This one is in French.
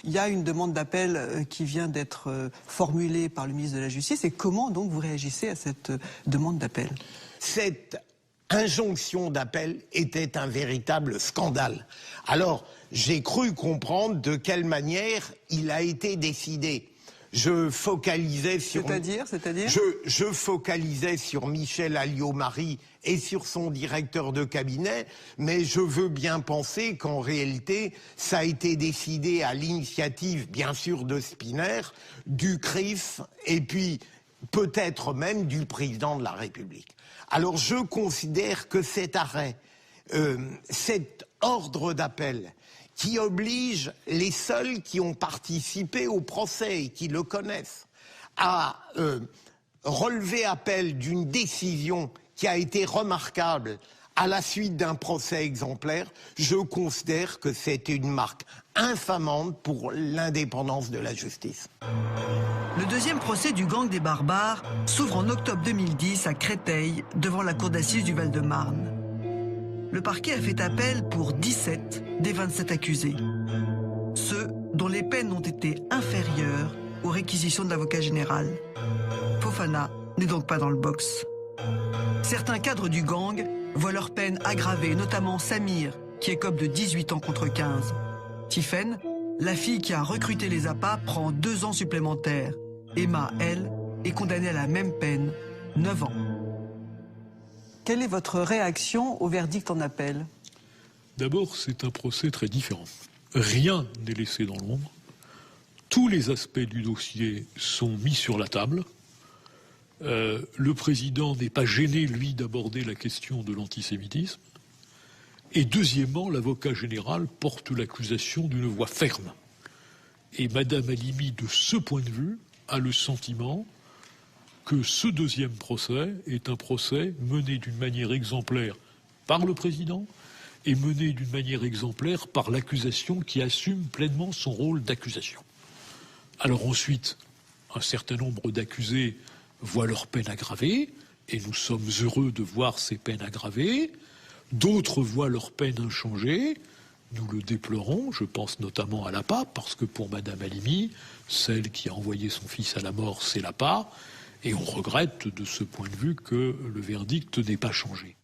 Il y a une demande d'appel qui vient d'être formulée par le ministre de la Justice. Et comment donc vous réagissez à cette demande d'appel? Cette injonction d'appel était un véritable scandale. Alors, j'ai cru comprendre de quelle manière il a été décidé. Je focalisais sur... C'est-à-dire je focalisais sur Michel Alliot-Marie et sur son directeur de cabinet, mais je veux bien penser qu'en réalité, ça a été décidé à l'initiative, bien sûr, de Spinner, du CRIF, et puis peut-être même du président de la République. Alors je considère que cet arrêt, cet ordre d'appel, qui oblige les seuls qui ont participé au procès et qui le connaissent à relever appel d'une décision qui a été remarquable à la suite d'un procès exemplaire, je considère que c'est une marque infamante pour l'indépendance de la justice. Le deuxième procès du gang des barbares s'ouvre en octobre 2010 à Créteil, devant la cour d'assises du Val-de-Marne. Le parquet a fait appel pour 17 des 27 accusés. Ceux dont les peines ont été inférieures aux réquisitions de l'avocat général. Fofana n'est donc pas dans le box. Certains cadres du gang voient leur peine aggravée, notamment Samir, qui écope de 18 ans contre 15. Tiffaine, la fille qui a recruté les appâts, prend 2 ans supplémentaires. Emma, elle, est condamnée à la même peine, 9 ans. Quelle est votre réaction au verdict en appel? D'abord, c'est un procès très différent. Rien n'est laissé dans l'ombre. Tous les aspects du dossier sont mis sur la table. Le président n'est pas gêné, lui, d'aborder la question de l'antisémitisme. Et deuxièmement, l'avocat général porte l'accusation d'une voix ferme. Et Madame Halimi, de ce point de vue, a le sentiment que ce deuxième procès est un procès mené d'une manière exemplaire par le président et mené d'une manière exemplaire par l'accusation qui assume pleinement son rôle d'accusation. Alors ensuite, un certain nombre d'accusés voient leur peine aggravée, et nous sommes heureux de voir ces peines aggravées. D'autres voient leur peine inchangée. Nous le déplorons, je pense notamment à l'APA, parce que pour Madame Halimi, celle qui a envoyé son fils à la mort, c'est l'APA. Et on regrette de ce point de vue que le verdict n'ait pas changé.